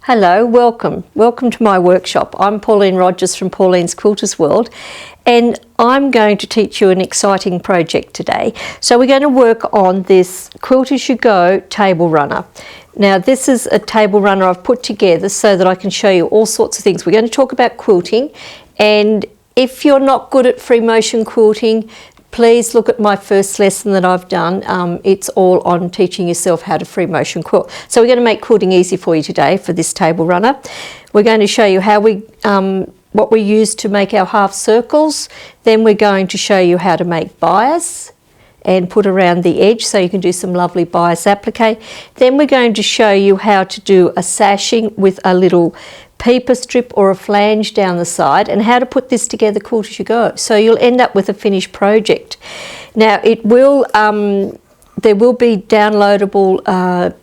Hello, welcome. Welcome to my workshop. I'm Pauline Rogers from Pauline's Quilters World, and I'm going to teach you an exciting project today. So we're going to work on this Quilt As You Go table runner. Now this is a table runner I've put together so that I can show you all sorts of things. We're going to talk about quilting, and if you're not good at free motion quilting, please look at my first lesson that I've done. It's all on teaching yourself how to free motion quilt. So we're going to make quilting easy for you today for this table runner. We're going to show you how what we use to make our half circles. Then we're going to show you how to make bias and put around the edge so you can do some lovely bias applique. Then we're going to show you how to do a sashing with a little paper strip or a flange down the side, and how to put this together quilt as you go. So you'll end up with a finished project. Now it will, there will be downloadable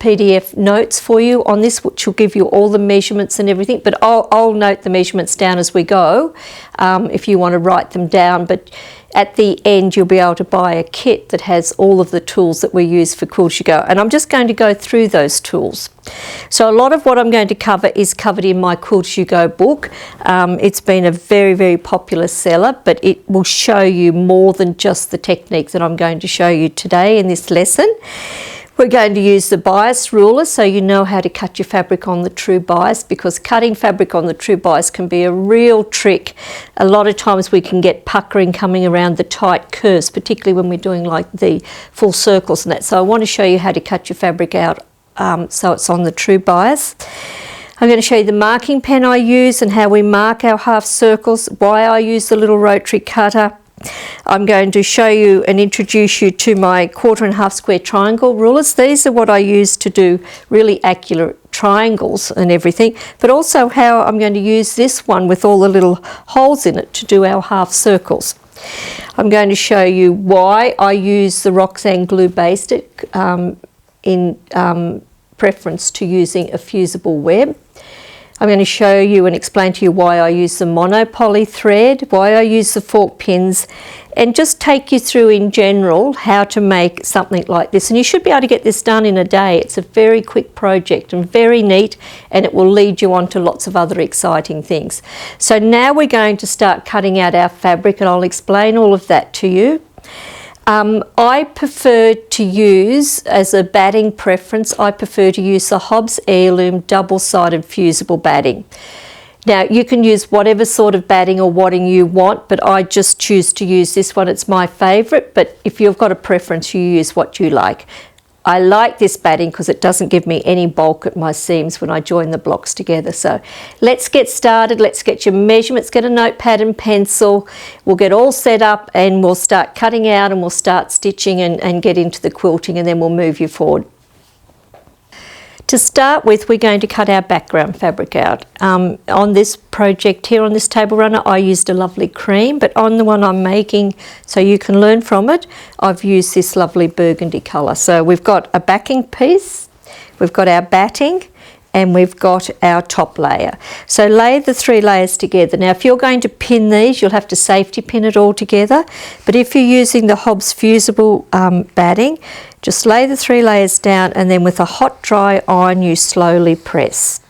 PDF notes for you on this, which will give you all the measurements and everything, but I'll note the measurements down as we go if you want to write them down. But at the end you'll be able to buy a kit that has all of the tools that we use for Quilt As You Go, and I'm just going to go through those tools. So a lot of what I'm going to cover is covered in my Quilt As You Go book. It's been a very, very popular seller, but it will show you more than just the technique that I'm going to show you today in this lesson. We're going to use the bias ruler so you know how to cut your fabric on the true bias, because cutting fabric on the true bias can be a real trick. A lot of times we can get puckering coming around the tight curves, particularly when we're doing like the full circles and that. So I want to show you how to cut your fabric out so it's on the true bias. I'm going to show you the marking pen I use and how we mark our half circles, why I use the little rotary cutter. I'm going to show you and introduce you to my 1/4 and 1/2 square triangle rulers. These are what I use to do really accurate triangles and everything, but also how I'm going to use this one with all the little holes in it to do our half circles. I'm going to show you why I use the Roxanne glue basic in preference to using a fusible web. I'm going to show you and explain to you why I use the monopoly thread, why I use the fork pins, and just take you through in general how to make something like this. And you should be able to get this done in a day. It's a very quick project and very neat, and it will lead you on to lots of other exciting things. So now we're going to start cutting out our fabric, and I'll explain all of that to you. I prefer to use, as a batting preference, I prefer to use the Hobbs Heirloom double-sided fusible batting. Now you can use whatever sort of batting or wadding you want, but I just choose to use this one. It's my favourite, but if you've got a preference, you use what you like. I like this batting because it doesn't give me any bulk at my seams when I join the blocks together. So let's get started. Let's get your measurements, get a notepad and pencil. We'll get all set up and we'll start cutting out, and we'll start stitching and get into the quilting, and then we'll move you forward. To start with, we're going to cut our background fabric out. On this project here, on this table runner, I used a lovely cream, but on the one I'm making, so you can learn from it, I've used this lovely burgundy colour. So we've got a backing piece, we've got our batting, and we've got our top layer. So lay the 3 layers together. Now if you're going to pin these, you'll have to safety pin it all together, but if you're using the Hobbs fusible batting, just lay the 3 layers down, and then with a hot dry iron you slowly press.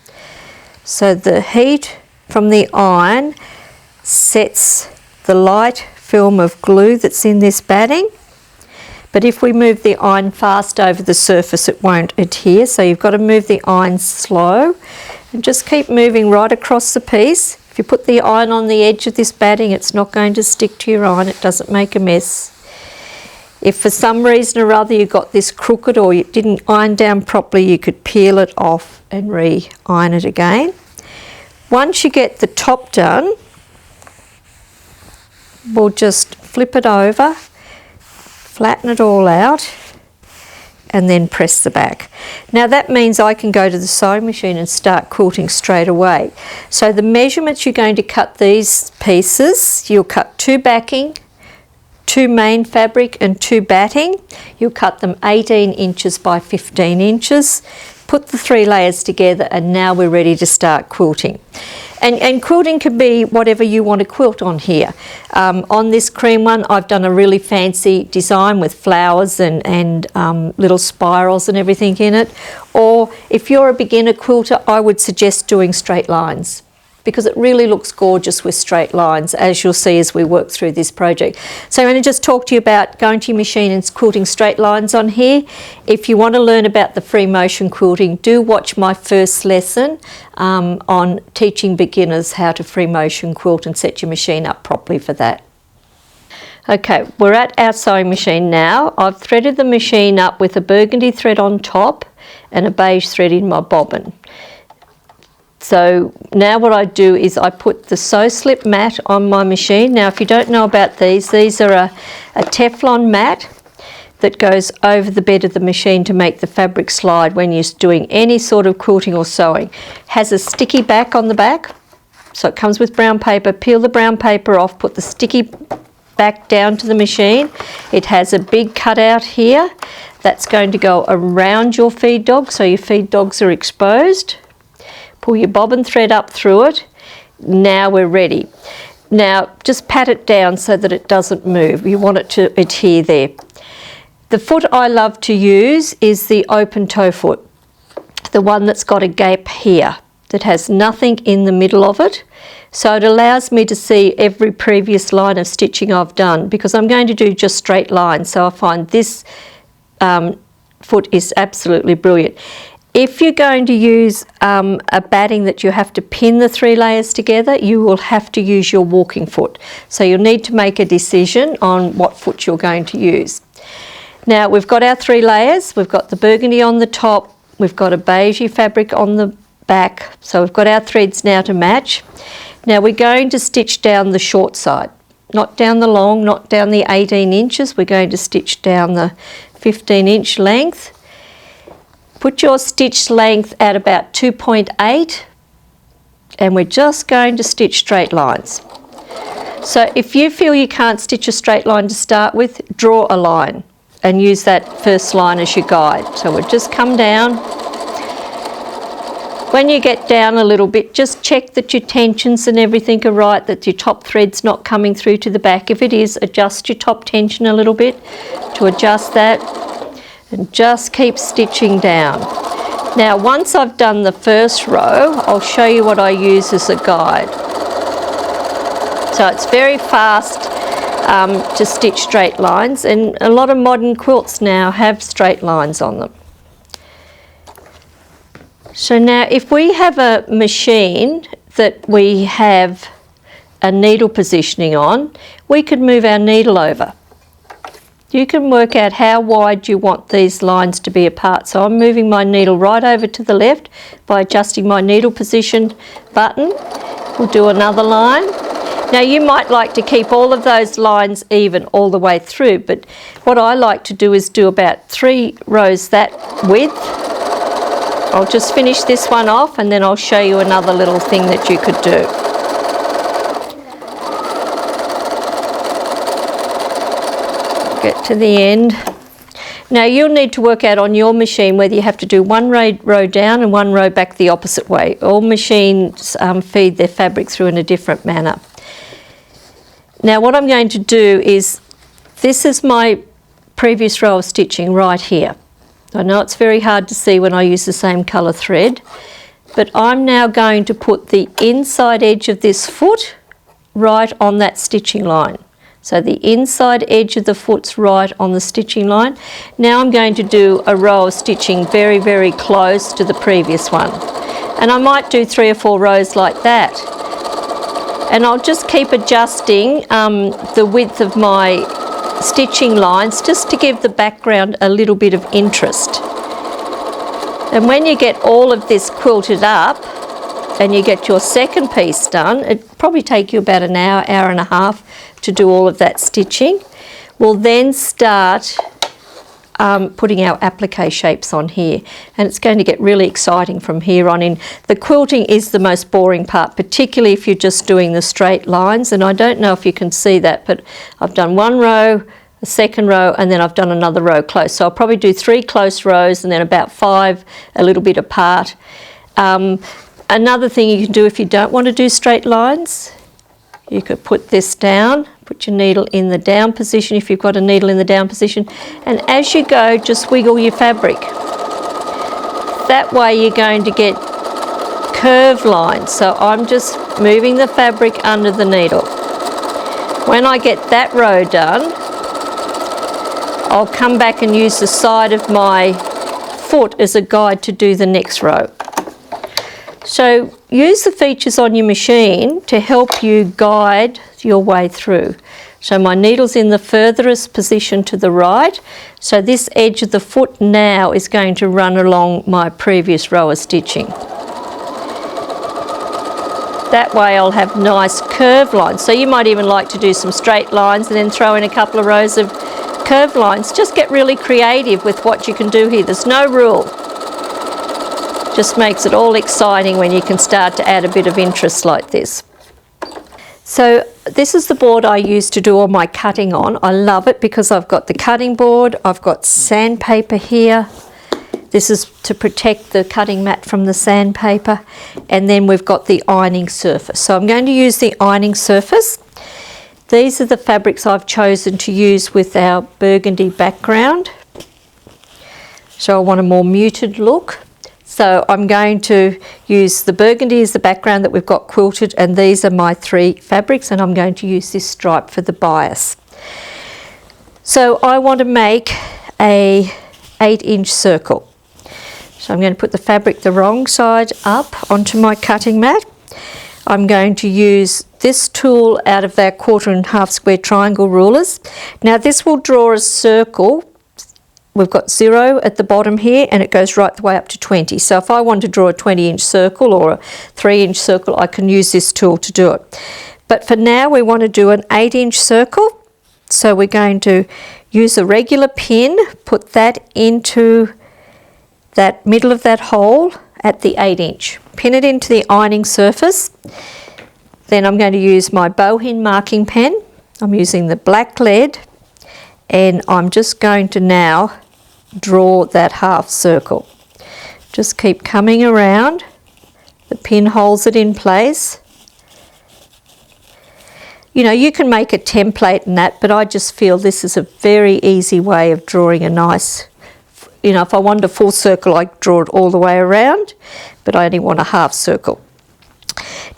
So the heat from the iron sets the light film of glue that's in this batting, but if we move the iron fast over the surface it won't adhere, so you've got to move the iron slow and just keep moving right across the piece. If you put the iron on the edge of this batting, it's not going to stick to your iron, it doesn't make a mess. If for some reason or other you got this crooked or you didn't iron down properly, you could peel it off and re-iron it again. Once you get the top done, we'll just flip it over, flatten it all out, and then press the back. Now that means I can go to the sewing machine and start quilting straight away. So the measurements you're going to cut these pieces, you'll cut 2 backing, 2 main fabric and 2 batting. You'll cut them 18 inches by 15 inches. Put the 3 layers together, and now we're ready to start quilting. And quilting can be whatever you want to quilt on here. On this cream one, I've done a really fancy design with flowers and little spirals and everything in it. Or if you're a beginner quilter, I would suggest doing straight lines, because it really looks gorgeous with straight lines, as you'll see as we work through this project. So I'm going to just talk to you about going to your machine and quilting straight lines on here. If you want to learn about the free motion quilting, do watch my first lesson on teaching beginners how to free motion quilt and set your machine up properly for that. Okay, we're at our sewing machine now. I've threaded the machine up with a burgundy thread on top and a beige thread in my bobbin. So now what I do is I put the sew slip mat on my machine. Now if you don't know about these are a Teflon mat that goes over the bed of the machine to make the fabric slide when you're doing any sort of quilting or sewing. Has a sticky back on the back, so it comes with brown paper. Peel the brown paper off, put the sticky back down to the machine. It has a big cutout here that's going to go around your feed dog, so your feed dogs are exposed. Pull your bobbin thread up through it. Now we're ready. Now just pat it down so that it doesn't move. You want it to adhere there. The foot I love to use is the open toe foot, the one that's got a gap here that has nothing in the middle of it. So it allows me to see every previous line of stitching I've done, because I'm going to do just straight lines. So I find this foot is absolutely brilliant. If you're going to use a batting that you have to pin the 3 layers together, you will have to use your walking foot. So you'll need to make a decision on what foot you're going to use. Now we've got our 3 layers. We've got the burgundy on the top. We've got a beigey fabric on the back. So we've got our threads now to match. Now we're going to stitch down the short side. Not down the long, not down the 18 inches. We're going to stitch down the 15-inch length. Put your stitch length at about 2.8, and we're just going to stitch straight lines. So if you feel you can't stitch a straight line to start with, draw a line and use that first line as your guide. So we'll just come down. When you get down a little bit, just check that your tensions and everything are right, that your top thread's not coming through to the back. If it is, adjust your top tension a little bit to adjust that. And just keep stitching down. Now once I've done the first row, I'll show you what I use as a guide. So it's very fast to stitch straight lines, and a lot of modern quilts now have straight lines on them. So now if we have a machine that we have a needle positioning on, we could move our needle over. You can work out how wide you want these lines to be apart. So I'm moving my needle right over to the left by adjusting my needle position button. We'll do another line. Now you might like to keep all of those lines even all the way through, but what I like to do is do about 3 rows that width. I'll just finish this one off and then I'll show you another little thing that you could do. Get to the end. Now you'll need to work out on your machine whether you have to do 1 row down and 1 row back the opposite way. All machines feed their fabric through in a different manner. Now what I'm going to do is, this is my previous row of stitching right here. I know it's very hard to see when I use the same colour thread, but I'm now going to put the inside edge of this foot right on that stitching line. So the inside edge of the foot's right on the stitching line. Now I'm going to do a row of stitching very, very close to the previous one. And I might do 3 or 4 rows like that. And I'll just keep adjusting the width of my stitching lines just to give the background a little bit of interest. And when you get all of this quilted up and you get your second piece done, it'll probably take you about an hour, hour and a half to do all of that stitching. We'll then start putting our applique shapes on here, and it's going to get really exciting from here on in. The quilting is the most boring part, particularly if you're just doing the straight lines, and I don't know if you can see that, but I've done 1 row, a second row, and then I've done another row close. So I'll probably do 3 close rows and then about 5 a little bit apart. Another thing you can do if you don't want to do straight lines, you could put this down, put your needle in the down position if you've got a needle in the down position, and as you go, just wiggle your fabric. That way you're going to get curved lines. So I'm just moving the fabric under the needle. When I get that row done, I'll come back and use the side of my foot as a guide to do the next row. So use the features on your machine to help you guide your way through. So my needle's in the furthest position to the right, so this edge of the foot now is going to run along my previous row of stitching. That way I'll have nice curved lines. So you might even like to do some straight lines and then throw in a couple of rows of curved lines. Just get really creative with what you can do here. There's no rule. Just makes it all exciting when you can start to add a bit of interest like this. So this is the board I use to do all my cutting on. I love it because I've got the cutting board, I've got sandpaper here. This is to protect the cutting mat from the sandpaper, and then we've got the ironing surface. So I'm going to use the ironing surface. These are the fabrics I've chosen to use with our burgundy background. So I want a more muted look. So I'm going to use the burgundy as the background that we've got quilted, and these are my 3 fabrics, and I'm going to use this stripe for the bias. So I want to make a 8-inch circle. So I'm going to put the fabric the wrong side up onto my cutting mat. I'm going to use this tool out of our 1/4 square triangle rulers. Now this will draw a circle. We've got 0 at the bottom here, and it goes right the way up to 20. So if I want to draw a 20-inch circle or a 3-inch circle, I can use this tool to do it. But for now, we want to do an 8-inch circle. So we're going to use a regular pin, put that into that middle of that hole at the 8-inch. Pin it into the ironing surface. Then I'm going to use my bowhin marking pen. I'm using the black lead, and I'm just going to now draw that half circle. Just keep coming around. The pin holds it in place. You know, you can make a template in that, but I just feel this is a very easy way of drawing a nice, you know, if I wanted a full circle, I'd draw it all the way around, but I only want a half circle.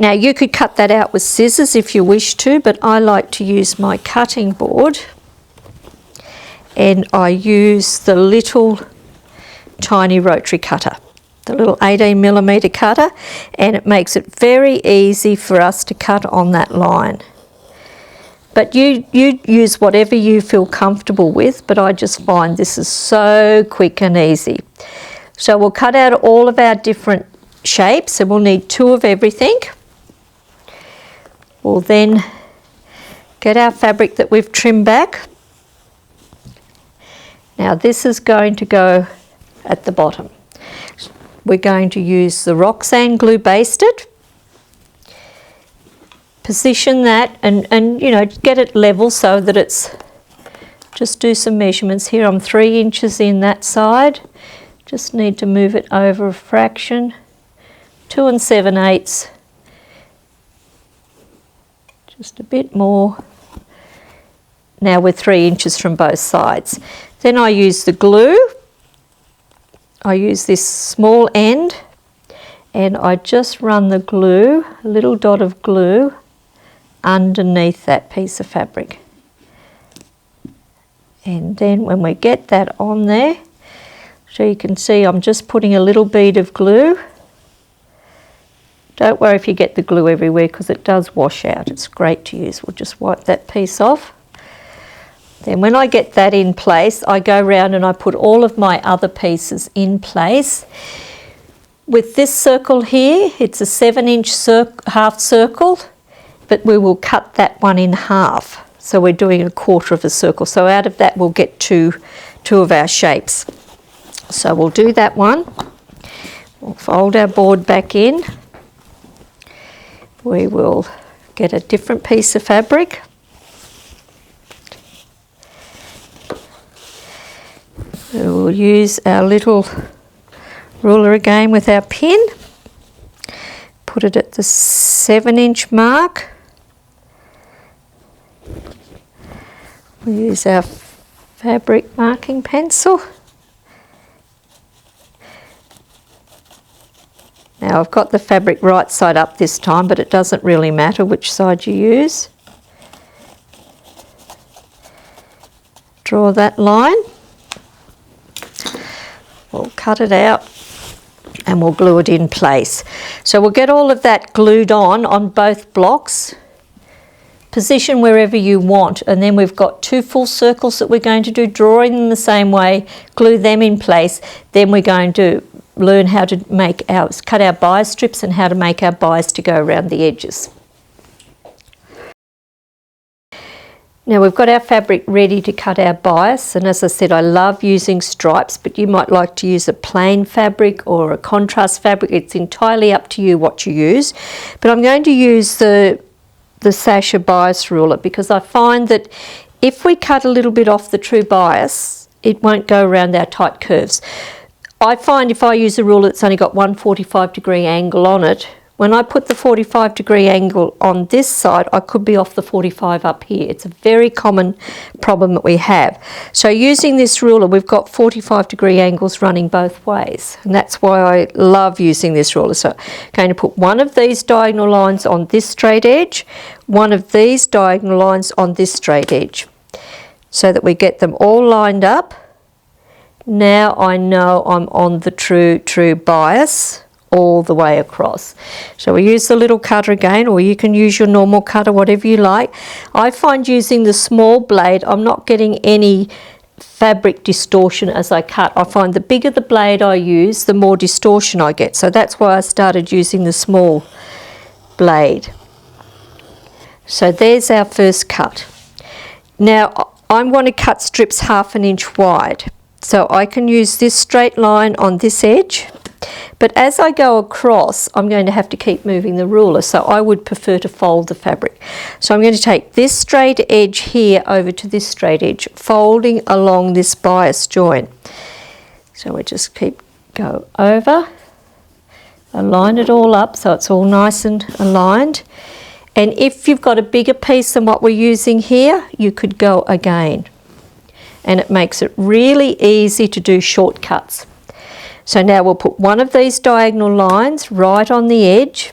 Now you could cut that out with scissors if you wish to, but I like to use my cutting board, and I use the little tiny rotary cutter, the little 18mm cutter, and it makes it very easy for us to cut on that line. But you use whatever you feel comfortable with, but I just find this is so quick and easy. So we'll cut out all of our different shapes, and we'll need 2 of everything. We'll then get our fabric that we've trimmed back. Now this is going to go at the bottom. We're going to use the Roxanne glue basted. Position that and you know, get it level so that it's, just do some measurements here. I'm 3 inches in that side. Just need to move it over a fraction. 2 7/8. Just a bit more. Now we're 3 inches from both sides. Then I use the glue. I use this small end, and I just run the glue, a little dot of glue, underneath that piece of fabric. And then when we get that on there, so you can see I'm just putting a little bead of glue. Don't worry if you get the glue everywhere, because it does wash out. It's great to use. We'll just wipe that piece off. Then when I get that in place, I go round and I put all of my other pieces in place. With this circle here, it's a 7-inch half circle, but we will cut that one in half. So we're doing 1/4 of a circle. So out of that we'll get two of our shapes. So we'll do that one. We'll fold our board back in. We will get a different piece of fabric. We will use our little ruler again with our pin. put it at the 7-inch mark. We'll use our fabric marking pencil. Now I've got the fabric right side up this time, but it doesn't really matter which side you use. Draw that line. We'll cut it out and we'll glue it in place. So we'll get all of that glued on both blocks. Position wherever you want, and then we've got 2 full circles that we're going to do, drawing them the same way, glue them in place. Then we're going to learn how to cut our bias strips and how to make our bias to go around the edges. Now we've got our fabric ready to cut our bias, and as I said, I love using stripes, but you might like to use a plain fabric or a contrast fabric. It's entirely up to you what you use, but I'm going to use the Sasha bias ruler, because I find that if we cut a little bit off the true bias, it won't go around our tight curves. I find if I use a ruler that's only got one 45-degree angle on it, when I put the 45-degree angle on this side, I could be off the 45 up here. It's a very common problem that we have. So using this ruler, we've got 45-degree angles running both ways, and that's why I love using this ruler. So I'm going to put one of these diagonal lines on this straight edge, one of these diagonal lines on this straight edge, so that we get them all lined up. Now I know I'm on the true bias all the way across. So we use the little cutter again, or you can use your normal cutter, whatever you like. I find using the small blade, I'm not getting any fabric distortion as I cut. I find the bigger the blade I use, the more distortion I get. So that's why I started using the small blade. So there's our first cut. Now I'm going to cut strips 1/2 inch wide. So I can use this straight line on this edge, but as I go across, I'm going to have to keep moving the ruler, so I would prefer to fold the fabric. So I'm going to take this straight edge here over to this straight edge, folding along this bias joint. So we just go over, align it all up so it's all nice and aligned. And if you've got a bigger piece than what we're using here, you could go again. And it makes it really easy to do shortcuts. So now we'll put one of these diagonal lines right on the edge.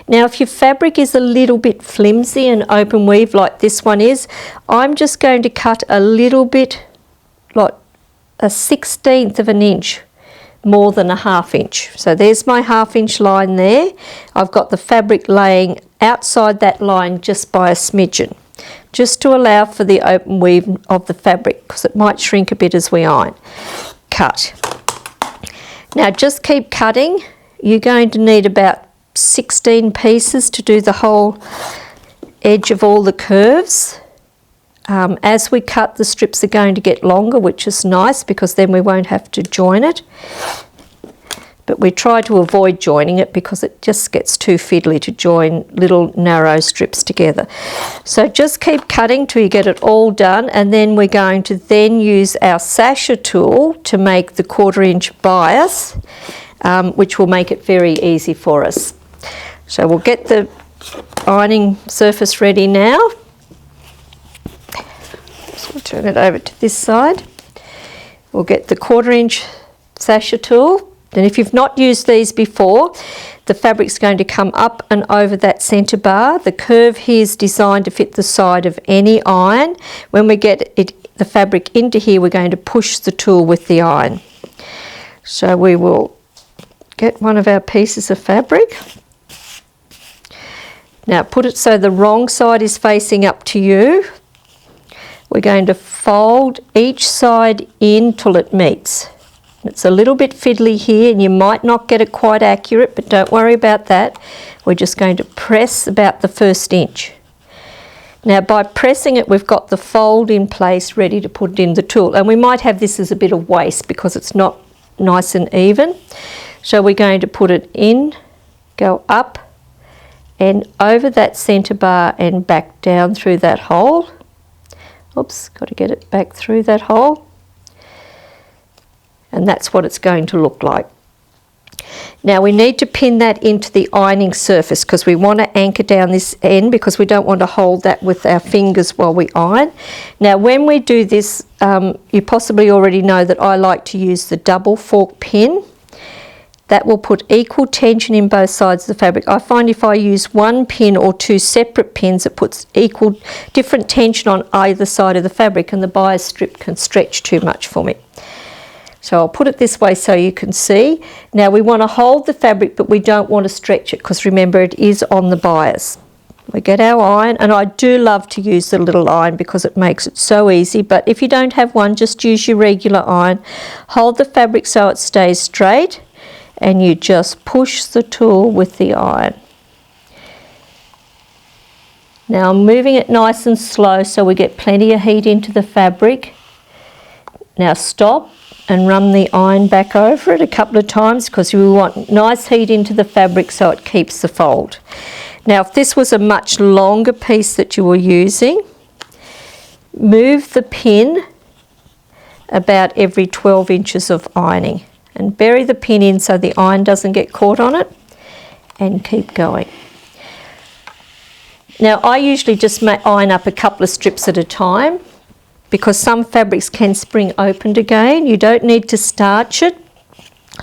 Now if your fabric is a little bit flimsy and open weave like this one is, I'm just going to cut a little bit, like a 1/16 of an inch more than a 1/2 inch. So there's my 1/2 inch line there. I've got the fabric laying outside that line just by a smidgen, just to allow for the open weave of the fabric, because it might shrink a bit as we iron. Cut. Now just keep cutting. You're going to need about 16 pieces to do the whole edge of all the curves. As we cut, the strips are going to get longer, which is nice because then we won't have to join it. But we try to avoid joining it because it just gets too fiddly to join little narrow strips together. So just keep cutting till you get it all done, and then we're going to then use our Sasha tool to make the 1/4 inch bias, which will make it very easy for us. So we'll get the ironing surface ready now. So we'll turn it over to this side. We'll get the 1/4 inch Sasha tool. And if you've not used these before, the fabric's going to come up and over that centre bar. The curve here is designed to fit the side of any iron. When we get the fabric into here, we're going to push the tool with the iron. So we will get one of our pieces of fabric. Now put it so the wrong side is facing up to you. We're going to fold each side in till it meets. It's a little bit fiddly here and you might not get it quite accurate, but don't worry about that. We're just going to press about the 1st inch. Now by pressing it, we've got the fold in place ready to put it in the tool. And we might have this as a bit of waste because it's not nice and even. So we're going to put it in, go up and over that centre bar and back down through that hole. Oops, got to get it back through that hole. And that's what it's going to look like. Now we need to pin that into the ironing surface because we want to anchor down this end because we don't want to hold that with our fingers while we iron. Now when we do this, you possibly already know that I like to use the double fork pin. That will put equal tension in both sides of the fabric. I find if I use one pin or two separate pins, it puts different tension on either side of the fabric and the bias strip can stretch too much for me. So I'll put it this way so you can see. Now we want to hold the fabric, but we don't want to stretch it because remember it is on the bias. We get our iron, and I do love to use the little iron because it makes it so easy, but if you don't have one, just use your regular iron. Hold the fabric so it stays straight, and you just push the tool with the iron. Now I'm moving it nice and slow so we get plenty of heat into the fabric. Now stop and run the iron back over it a couple of times because we want nice heat into the fabric so it keeps the fold. Now if this was a much longer piece that you were using, move the pin about every 12 inches of ironing and bury the pin in so the iron doesn't get caught on it, and keep going. Now I usually just iron up a couple of strips at a time because some fabrics can spring open again. You don't need to starch it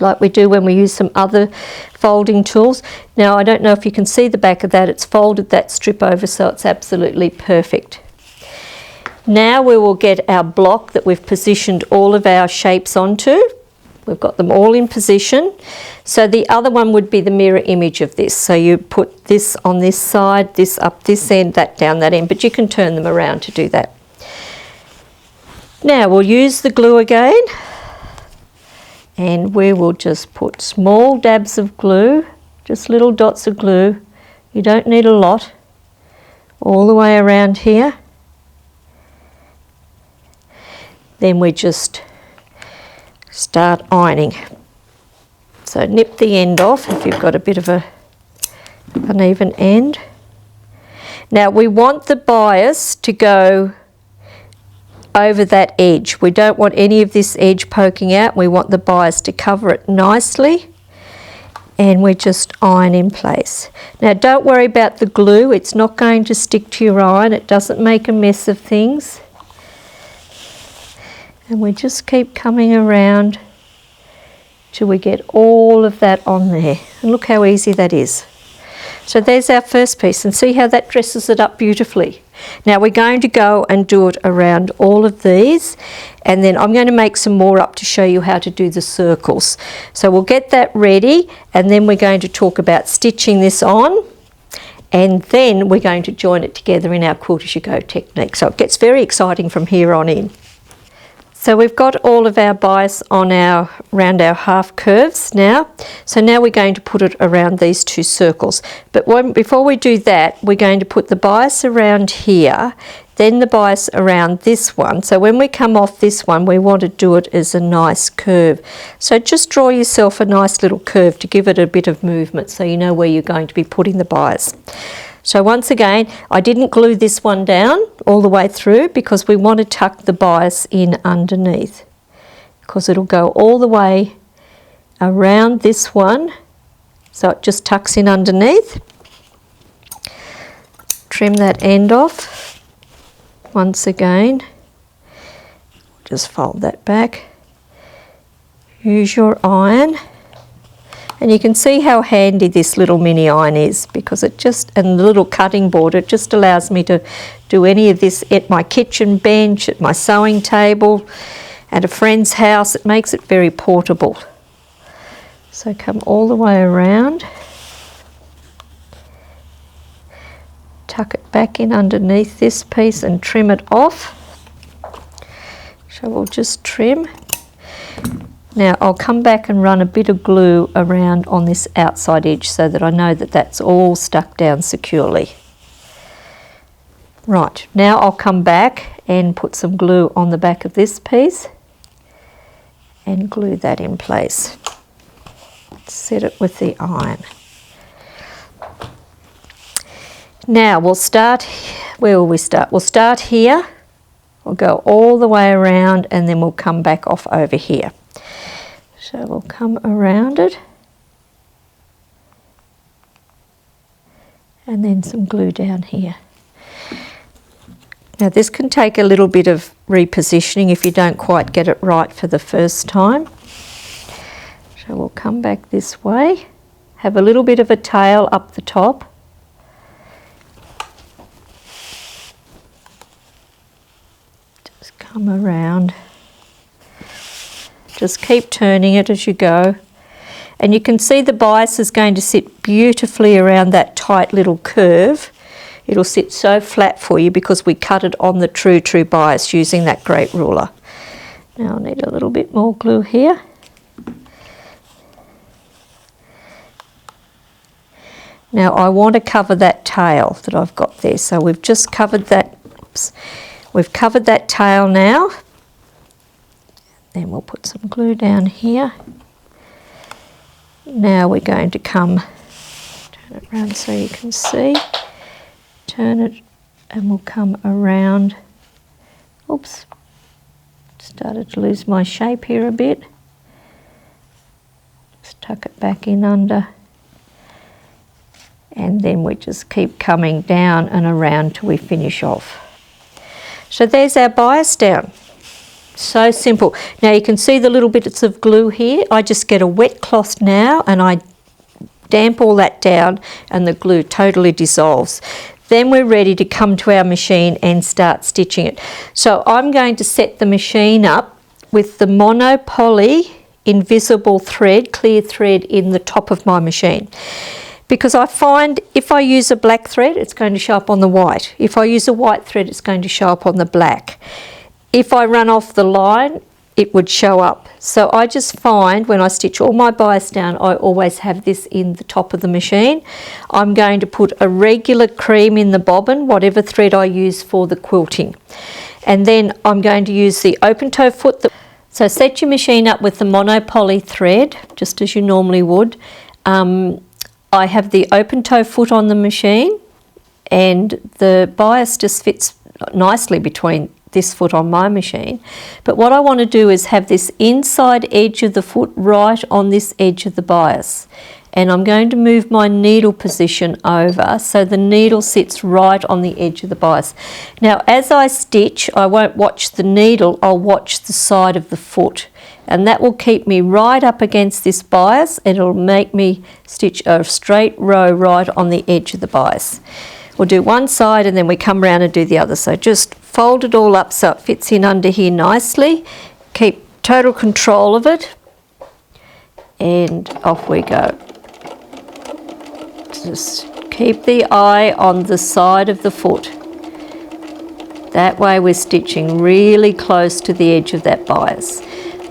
like we do when we use some other folding tools. Now I don't know if you can see the back of that, it's folded that strip over so it's absolutely perfect. Now we will get our block that we've positioned all of our shapes onto. We've got them all in position. So the other one would be the mirror image of this. So you put this on this side, this up this end, that down that end, but you can turn them around to do that. Now we'll use the glue again, and we will just put small dabs of glue, just little dots of glue. You don't need a lot, all the way around here. Then we just start ironing. So nip the end off if you've got a bit of an uneven end. Now we want the bias to go over that edge. We don't want any of this edge poking out. We want the bias to cover it nicely, and we just iron in place. Now don't worry about the glue, it's not going to stick to your iron, it doesn't make a mess of things. And we just keep coming around till we get all of that on there. And look how easy that is. So there's our first piece, and see how that dresses it up beautifully. Now we're going to go and do it around all of these, and then I'm going to make some more up to show you how to do the circles. So we'll get that ready, and then we're going to talk about stitching this on, and then we're going to join it together in our Quilt-as-you-go technique. So it gets very exciting from here on in. So we've got all of our bias on around our half curves now. So now we're going to put it around these two circles. But before we do that, we're going to put the bias around here, then the bias around this one. So when we come off this one, we want to do it as a nice curve. So just draw yourself a nice little curve to give it a bit of movement so you know where you're going to be putting the bias. So once again, I didn't glue this one down all the way through because we want to tuck the bias in underneath, because it'll go all the way around this one, so it just tucks in underneath. Trim that end off. Once again, just fold that back. Use your iron. And you can see how handy this little mini iron is, because it just, and the little cutting board, it just allows me to do any of this at my kitchen bench, at my sewing table, at a friend's house. It makes it very portable. So come all the way around. Tuck it back in underneath this piece and trim it off. So we'll just trim. Now I'll come back and run a bit of glue around on this outside edge so that I know that that's all stuck down securely. Right, now I'll come back and put some glue on the back of this piece and glue that in place. Set it with the iron. Now we'll start, where will we start? We'll start here, we'll go all the way around, and then we'll come back off over here. So we'll come around it and then some glue down here. Now this can take a little bit of repositioning if you don't quite get it right for the first time. So we'll come back this way, have a little bit of a tail up the top. Just come around. Just keep turning it as you go. And you can see the bias is going to sit beautifully around that tight little curve. It'll sit so flat for you because we cut it on the true bias using that great ruler. Now I need a little bit more glue here. Now I want to cover that tail that I've got there. So we've just covered that, oops, we've covered that tail now. Then we'll put some glue down here. Now we're going to turn it around so you can see. Turn it and we'll come around. Oops, started to lose my shape here a bit. Just tuck it back in under. And then we just keep coming down and around till we finish off. So there's our bias down. So simple. Now you can see the little bits of glue here. I just get a wet cloth now and I damp all that down and the glue totally dissolves. Then we're ready to come to our machine and start stitching it. So I'm going to set the machine up with the monopoly invisible thread, clear thread in the top of my machine. Because I find if I use a black thread, it's going to show up on the white. If I use a white thread, it's going to show up on the black. If I run off the line, it would show up. So I just find when I stitch all my bias down, I always have this in the top of the machine. I'm going to put a regular cream in the bobbin, whatever thread I use for the quilting. And then I'm going to use the open toe foot. So set your machine up with the monopoly thread, just as you normally would. I have the open toe foot on the machine and the bias just fits nicely between this foot on my machine. But what I want to do is have this inside edge of the foot right on this edge of the bias. And I'm going to move my needle position over so the needle sits right on the edge of the bias. Now as I stitch, I won't watch the needle, I'll watch the side of the foot. And that will keep me right up against this bias and it'll make me stitch a straight row right on the edge of the bias. We'll do one side and then we come around and do the other. So just fold it all up so it fits in under here nicely. Keep total control of it. And off we go. Just keep the eye on the side of the foot. That way we're stitching really close to the edge of that bias.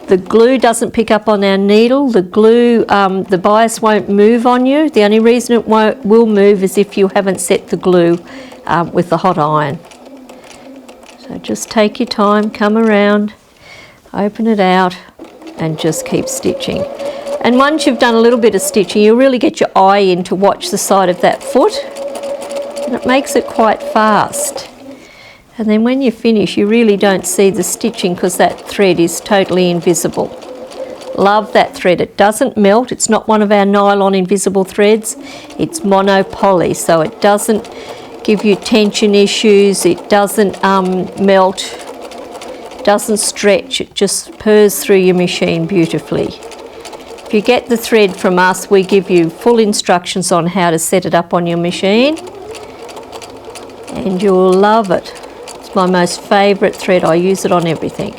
The glue doesn't pick up on our needle. The glue, the bias won't move on you. The only reason it will move is if you haven't set the glue with the hot iron. So just take your time, come around, open it out and just keep stitching. And once you've done a little bit of stitching, you'll really get your eye in to watch the side of that foot. And it makes it quite fast. And then when you finish, you really don't see the stitching because that thread is totally invisible. Love that thread. It doesn't melt. It's not one of our nylon invisible threads. It's monopoly, so it doesn't give you tension issues. It doesn't melt. It doesn't stretch. It just purrs through your machine beautifully. If you get the thread from us, we give you full instructions on how to set it up on your machine. And you'll love it. It's my most favourite thread. I use it on everything.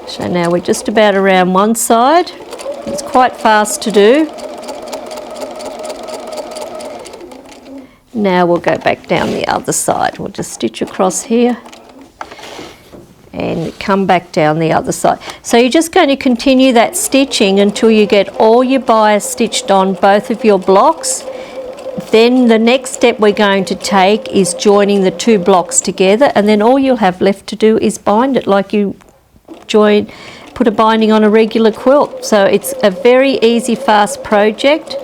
So now we're just about around one side. It's quite fast to do. Now we'll go back down the other side. We'll just stitch across here and come back down the other side. So you're just going to continue that stitching until you get all your bias stitched on both of your blocks. Then the next step we're going to take is joining the two blocks together, and then all you'll have left to do is bind it like you put a binding on a regular quilt. So it's a very easy, fast project,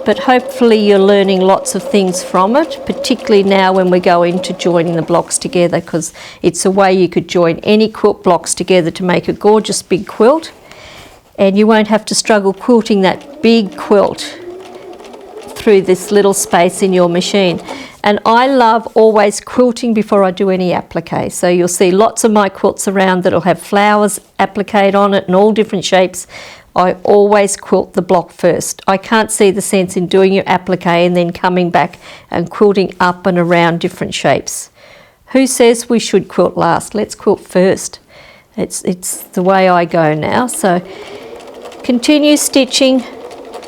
but hopefully you're learning lots of things from it, particularly now when we go into joining the blocks together, because it's a way you could join any quilt blocks together to make a gorgeous big quilt, and you won't have to struggle quilting that big quilt through this little space in your machine. And I love always quilting before I do any applique. So you'll see lots of my quilts around that'll have flowers appliqued on it in all different shapes. I always quilt the block first. I can't see the sense in doing your applique and then coming back and quilting up and around different shapes. Who says we should quilt last? Let's quilt first. It's the way I go now. So continue stitching.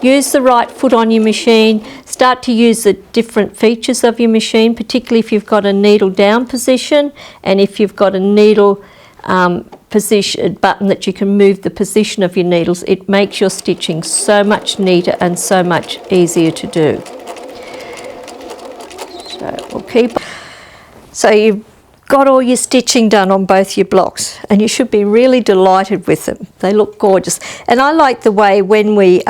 Use the right foot on your machine. Start to use the different features of your machine, particularly if you've got a needle down position and if you've got a needle position button that you can move the position of your needles. It makes your stitching so much neater and so much easier to do. So we'll keep. So you've got all your stitching done on both your blocks and you should be really delighted with them. They look gorgeous. And I like the way when we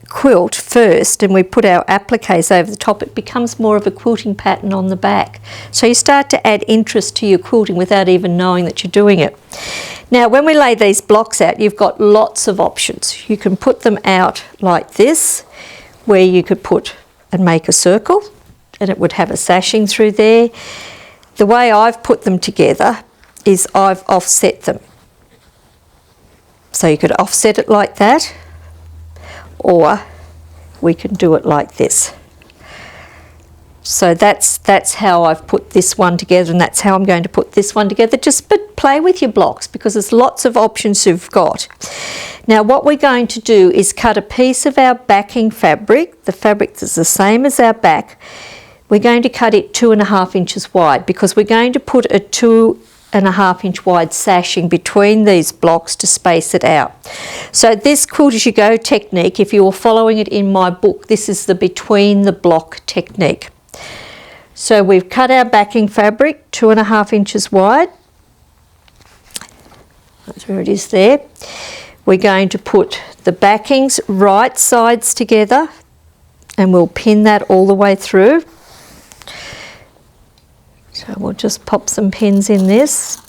quilt first and we put our appliques over the top, it becomes more of a quilting pattern on the back. So you start to add interest to your quilting without even knowing that you're doing it. Now when we lay these blocks out, you've got lots of options. You can put them out like this, where you could put and make a circle and it would have a sashing through there. The way I've put them together is I've offset them. So you could offset it like that, or we can do it like this. So that's how I've put this one together, and that's how I'm going to put this one together. But play with your blocks because there's lots of options you've got. Now what we're going to do is cut a piece of our backing fabric, the fabric that's the same as our back. We're going to cut it 2.5 inches wide because we're going to put a 2.5 inch wide sashing between these blocks to space it out. So this quilt as you go technique, if you were following it in my book, this is the between the block technique. So we've cut our backing fabric 2.5 inches wide. That's where it is there. We're going to put the backings right sides together and we'll pin that all the way through. So we'll just pop some pins in this.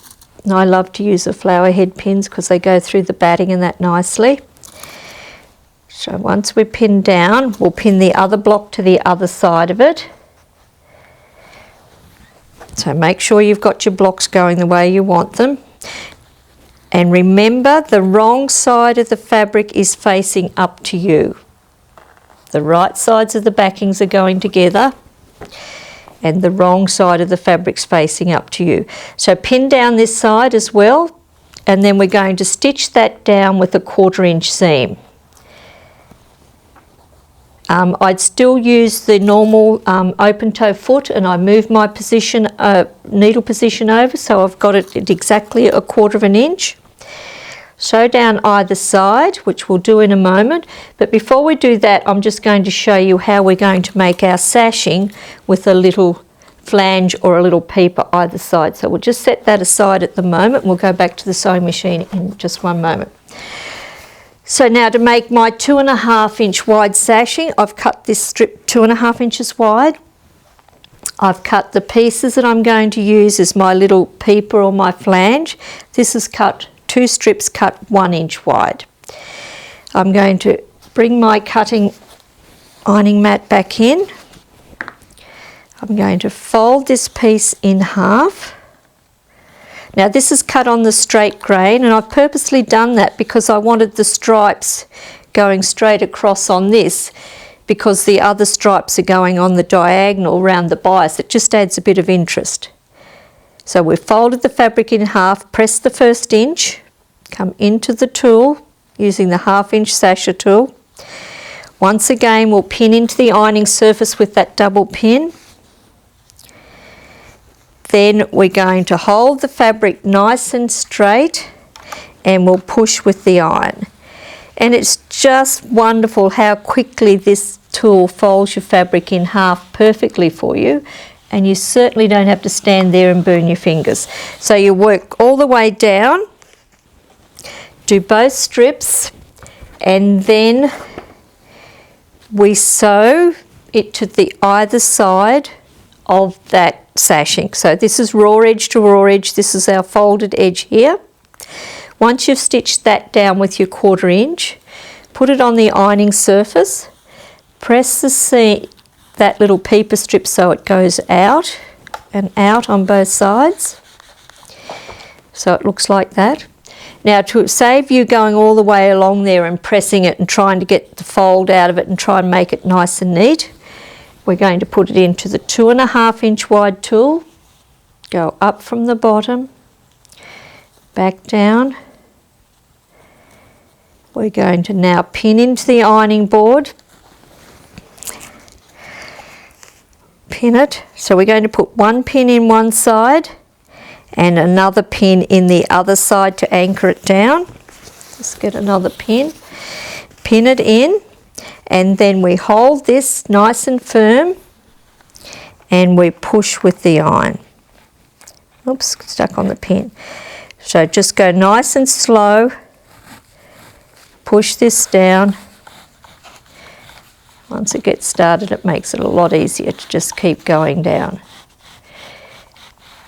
And I love to use the flower head pins because they go through the batting and that nicely. So once we're pinned down, we'll pin the other block to the other side of it. So make sure you've got your blocks going the way you want them. And remember, the wrong side of the fabric is facing up to you. The right sides of the backings are going together and the wrong side of the fabric's facing up to you. So pin down this side as well, and then we're going to stitch that down with a 1/4 inch seam. I'd still use the normal open toe foot, and I move my position, needle position over, so I've got it at exactly a 1/4 inch. Sew down either side, which we'll do in a moment, but before we do that I'm just going to show you how we're going to make our sashing with a little flange or a little peeper either side. So we'll just set that aside at the moment. We'll go back to the sewing machine in just one moment. So now to make my 2.5 inch wide sashing, I've cut this strip 2.5 inches wide. I've cut the pieces that I'm going to use as my little peeper or my flange. This is cut 2 strips cut 1 inch wide. I'm going to bring my cutting ironing mat back in. I'm going to fold this piece in half. Now this is cut on the straight grain, and I've purposely done that because I wanted the stripes going straight across on this, because the other stripes are going on the diagonal around the bias. It just adds a bit of interest. So we've folded the fabric in half, press the 1st inch, come into the tool using the 1/2 inch sasher tool. Once again we'll pin into the ironing surface with that double pin. Then we're going to hold the fabric nice and straight and we'll push with the iron. And it's just wonderful how quickly this tool folds your fabric in half perfectly for you, and you certainly don't have to stand there and burn your fingers. So you work all the way down, do both strips, and then we sew it to the either side of that sashing. So this is raw edge to raw edge, this is our folded edge here. Once you've stitched that down with your 1/4 inch, put it on the ironing surface, press the seam, that little peeper strip, so it goes out and out on both sides. So it looks like that. Now, to save you going all the way along there and pressing it and trying to get the fold out of it and try and make it nice and neat, we're going to put it into the 2.5 inch wide tool, go up from the bottom, back down. We're going to now pin into the ironing board, pin it. So we're going to put one pin in one side and another pin in the other side to anchor it down. Let's get another pin, pin it in, and then we hold this nice and firm and we push with the iron. Oops, stuck on the pin. So just go nice and slow, push this down. Once it gets started, it makes it a lot easier to just keep going down.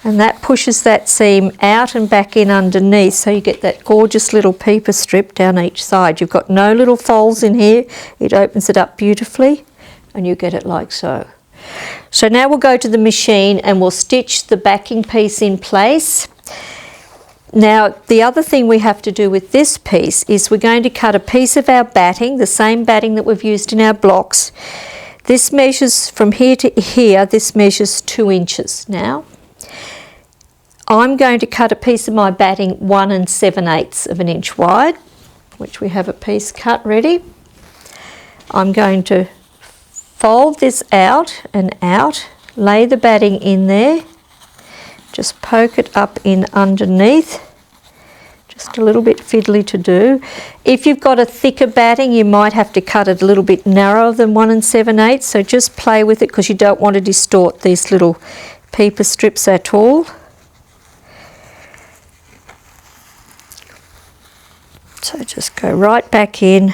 And that pushes that seam out and back in underneath, so you get that gorgeous little peeper strip down each side. You've got no little folds in here. It opens it up beautifully and you get it like so. So now we'll go to the machine and we'll stitch the backing piece in place. Now, the other thing we have to do with this piece is we're going to cut a piece of our batting, the same batting that we've used in our blocks. This measures from here to here, this measures 2 inches. Now, I'm going to cut a piece of my batting 1 7/8 of an inch wide, which we have a piece cut ready. I'm going to fold this out and out, lay the batting in there, just poke it up in underneath, just a little bit fiddly to do. If you've got a thicker batting, you might have to cut it a little bit narrower than 1 7/8, so just play with it because you don't want to distort these little peeper strips at all. So just go right back in,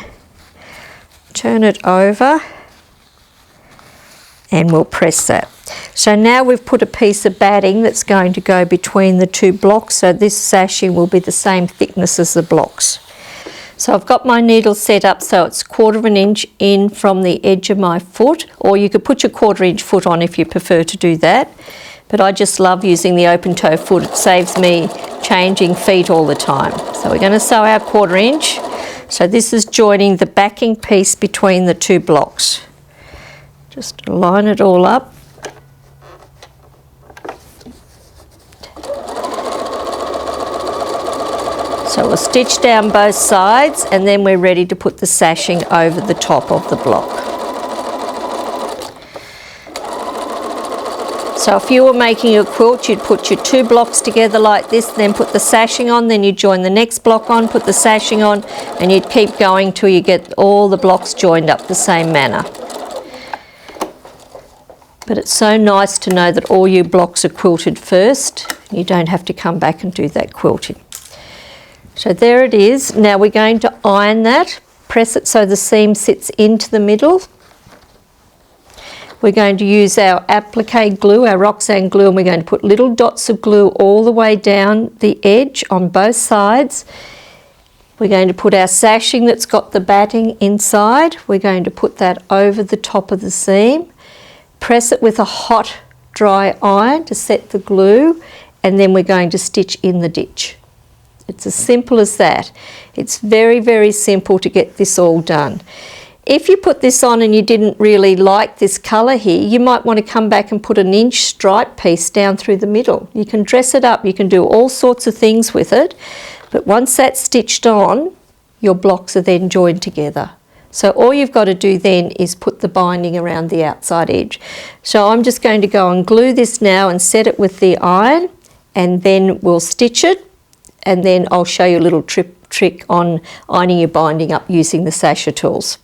turn it over, and we'll press that. So now we've put a piece of batting that's going to go between the two blocks, so this sashing will be the same thickness as the blocks. So I've got my needle set up so it's 1/4 inch in from the edge of my foot, or you could put your 1/4 inch foot on if you prefer to do that. But I just love using the open toe foot. It saves me changing feet all the time. So we're going to sew our 1/4 inch. So this is joining the backing piece between the two blocks. Just line it all up. So we'll stitch down both sides and then we're ready to put the sashing over the top of the block. So if you were making a quilt, you'd put your 2 blocks together like this, then put the sashing on, then you'd join the next block on, put the sashing on, and you'd keep going till you get all the blocks joined up the same manner. But it's so nice to know that all your blocks are quilted first. You don't have to come back and do that quilting. So there it is. Now we're going to iron that, press it so the seam sits into the middle. We're going to use our applique glue, our Roxanne glue, and we're going to put little dots of glue all the way down the edge on both sides. We're going to put our sashing that's got the batting inside. We're going to put that over the top of the seam. Press it with a hot, dry iron to set the glue, and then we're going to stitch in the ditch. It's as simple as that. It's very, very simple to get this all done. If you put this on and you didn't really like this colour here, you might want to come back and put an inch stripe piece down through the middle. You can dress it up, you can do all sorts of things with it, but once that's stitched on, your blocks are then joined together. So all you've got to do then is put the binding around the outside edge. So I'm just going to go and glue this now and set it with the iron, and then we'll stitch it, and then I'll show you a little trick on ironing your binding up using the sasher tools.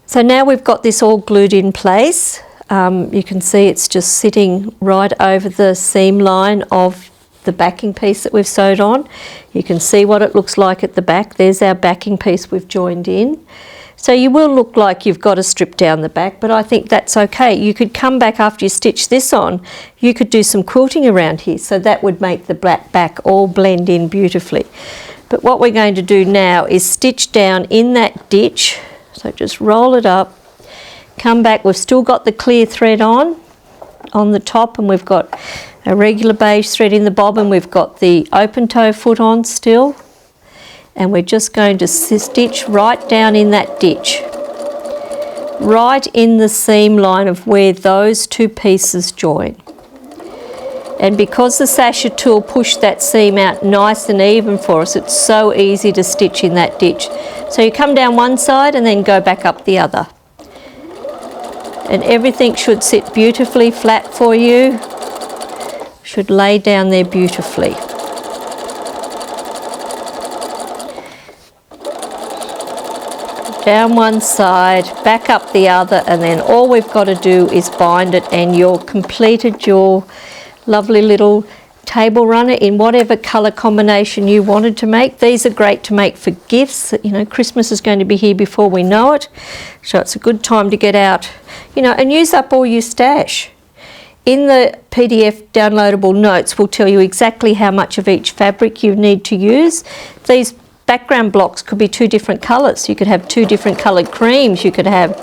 So now we've got this all glued in place. You can see it's just sitting right over the seam line of the backing piece that we've sewed on. You can see what it looks like at the back. There's our backing piece we've joined in. So you will look like you've got to strip down the back, but I think that's okay. You could come back after you stitch this on, you could do some quilting around here, so that would make the back all blend in beautifully. But what we're going to do now is stitch down in that ditch. So just roll it up, come back, we've still got the clear thread on the top, and we've got a regular beige thread in the bobbin, we've got the open toe foot on still, and we're just going to stitch right down in that ditch, right in the seam line of where those two pieces join. And because the sasha tool pushed that seam out nice and even for us, it's so easy to stitch in that ditch. So you come down one side and then go back up the other. And everything should sit beautifully flat for you. Should lay down there beautifully. Down one side, back up the other, and then all we've got to do is bind it, and you're completed your lovely little table runner in whatever colour combination you wanted to make. These are great to make for gifts. You know, Christmas is going to be here before we know it, so it's a good time to get out, you know, and use up all your stash. In the PDF downloadable notes will tell you exactly how much of each fabric you need to use. These background blocks could be two different colours. You could have two different coloured creams. You could have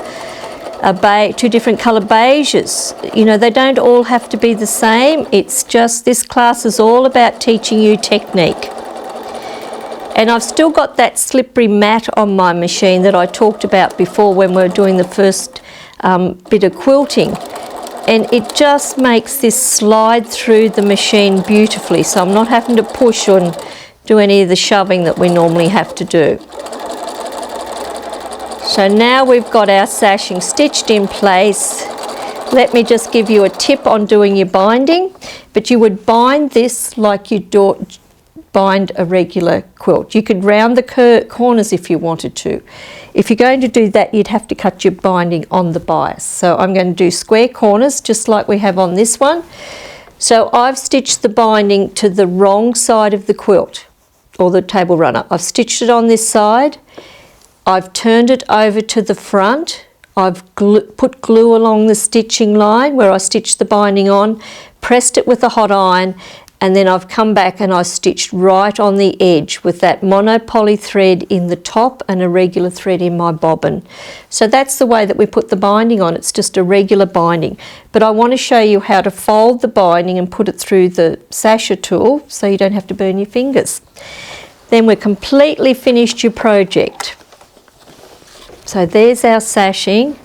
two different colour beiges. You know, they don't all have to be the same. It's just, this class is all about teaching you technique. And I've still got that slippery mat on my machine that I talked about before when we were doing the first bit of quilting. And it just makes this slide through the machine beautifully, so I'm not having to push or do any of the shoving that we normally have to do. So now we've got our sashing stitched in place. Let me just give you a tip on doing your binding, but you would bind this like you do bind a regular quilt. You could round the corners if you wanted to. If you're going to do that, you'd have to cut your binding on the bias. So I'm going to do square corners just like we have on this one. So I've stitched the binding to the wrong side of the quilt or the table runner. I've stitched it on this side. I've turned it over to the front. I've put glue along the stitching line where I stitched the binding on, pressed it with a hot iron, and then I've come back and I stitched right on the edge with that monopoly thread in the top and a regular thread in my bobbin. So that's the way that we put the binding on. It's just a regular binding. But I want to show you how to fold the binding and put it through the sasha tool so you don't have to burn your fingers. Then we're completely finished your project. So there's our sashing,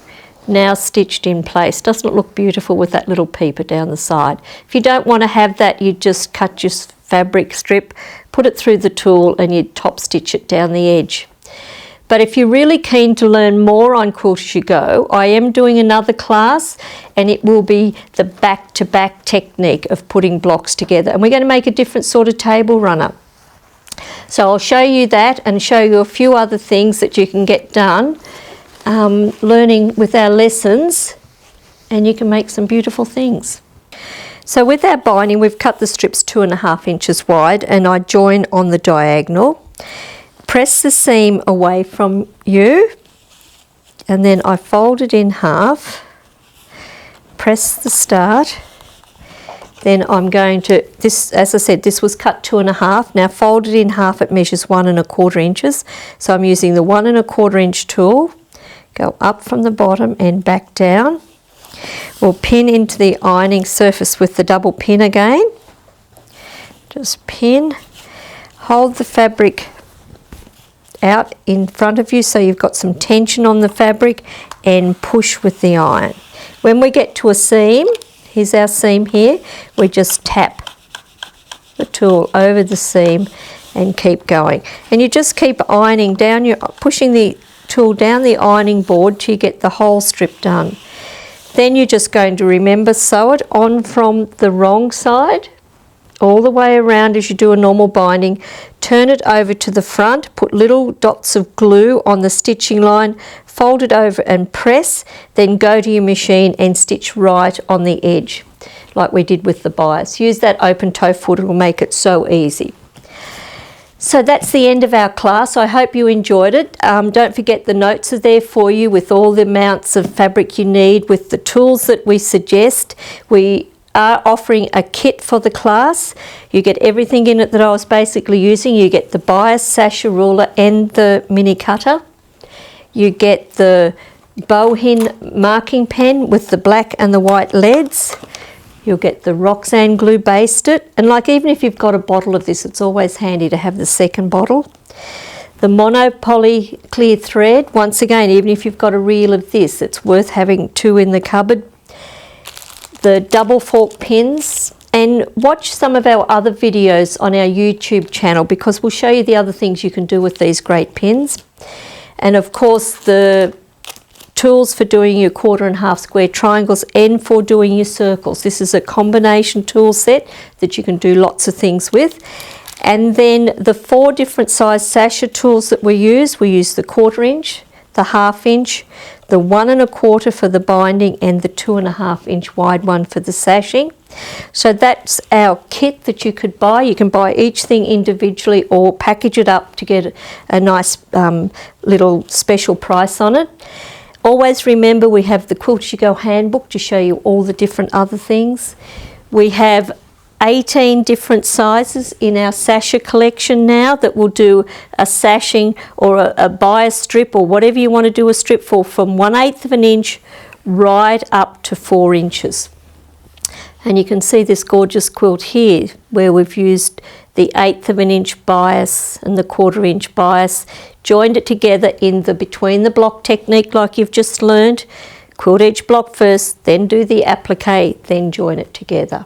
now stitched in place. Doesn't it look beautiful with that little peeper down the side? If you don't want to have that, you just cut your fabric strip, put it through the tool, and you top stitch it down the edge. But if you're really keen to learn more on Quilt As You Go, I am doing another class, and it will be the back-to-back technique of putting blocks together. And we're going to make a different sort of table runner. So I'll show you that and show you a few other things that you can get done learning with our lessons, and you can make some beautiful things. So with our binding, we've cut the strips 2.5 inches wide, and I join on the diagonal. Press the seam away from you, and then I fold it in half, press the start. Then I'm going to, this, as I said, this was cut 2.5. Now fold it in half, it measures 1.25 inches. So I'm using the 1.25 inch tool, go up from the bottom and back down. We'll pin into the ironing surface with the double pin again. Just pin, hold the fabric out in front of you so you've got some tension on the fabric, and push with the iron. When we get to a seam, here's our seam here, we just tap the tool over the seam and keep going. And you just keep ironing down, pushing the tool down the ironing board till you get the whole strip done. Then you're just going to remember, sew it on from the wrong side all the way around as you do a normal binding. Turn it over to the front, put little dots of glue on the stitching line, fold it over and press, then go to your machine and stitch right on the edge like we did with the bias. Use that open toe foot, it will make it so easy. So that's the end of our class. I hope you enjoyed it. Don't forget the notes are there for you with all the amounts of fabric you need, with the tools that we suggest. We are offering a kit for the class. You get everything in it that I was basically using. You get the bias, sasha ruler and the mini cutter. You get the bowhin marking pen with the black and the white leads. You'll get the Roxanne glue based it, and like even if you've got a bottle of this, it's always handy to have the second bottle. The monopoly clear thread, once again, even if you've got a reel of this, it's worth having 2 in the cupboard. The double fork pins, and watch some of our other videos on our YouTube channel because we'll show you the other things you can do with these great pins. And of course the tools for doing your 1/4 and 1/2 square triangles and for doing your circles. This is a combination tool set that you can do lots of things with. And then the 4 different size sasha tools that we use the 1/4 inch, the 1/2 inch, the 1 1/4 for the binding, and the 2 1/2 inch wide one for the sashing. So that's our kit that you could buy. You can buy each thing individually or package it up to get a nice little special price on it. Always remember we have the QAYG handbook to show you all the different other things. We have 18 different sizes in our sasha collection now that will do a sashing or a bias strip or whatever you want to do a strip for, from 1/8 of an inch right up to 4 inches. And you can see this gorgeous quilt here where we've used the 1/8 of an inch bias and the 1/4 inch bias, joined it together in the between the block technique like you've just learned. Quilt edge block first, then do the applique, then join it together.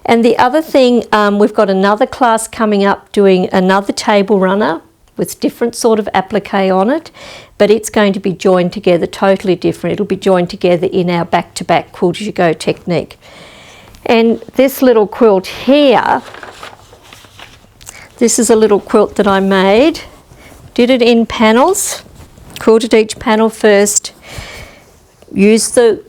And the other thing, we've got another class coming up doing another table runner with different sort of applique on it, but it's going to be joined together totally different. It'll be joined together in our back-to-back Quilt-as-you-go technique. And this little quilt here, this is a little quilt that I made. Did it in panels, quilted each panel first, used the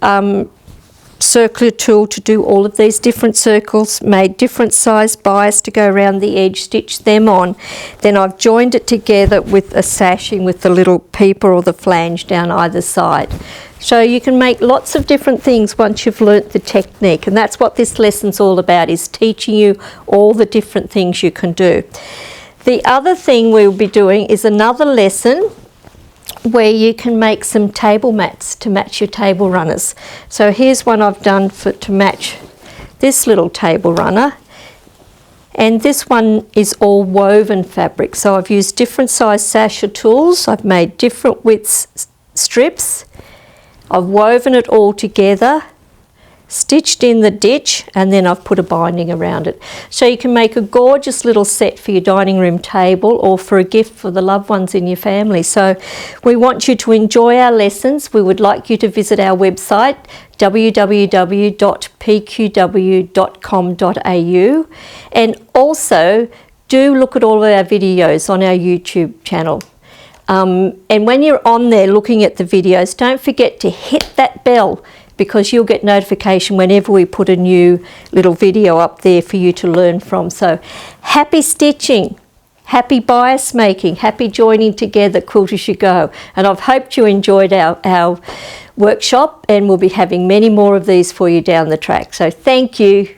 circular tool to do all of these different circles, made different size bias to go around the edge, stitched them on. Then I've joined it together with a sashing with the little peeper or the flange down either side. So you can make lots of different things once you've learnt the technique, and that's what this lesson's all about, is teaching you all the different things you can do. The other thing we'll be doing is another lesson where you can make some table mats to match your table runners. So here's one I've done to match this little table runner, and this one is all woven fabric. So I've used different size sasha tools, I've made different widths strips, I've woven it all together, stitched in the ditch, and then I've put a binding around it. So you can make a gorgeous little set for your dining room table or for a gift for the loved ones in your family. So we want you to enjoy our lessons. We would like you to visit our website www.pqw.com.au, and also do look at all of our videos on our YouTube channel. And when you're on there looking at the videos, don't forget to hit that bell, because you'll get notification whenever we put a new little video up there for you to learn from. So happy stitching, happy bias making, happy joining together, Quilt-as-you-go. And I've hoped you enjoyed our workshop, and we'll be having many more of these for you down the track. So thank you.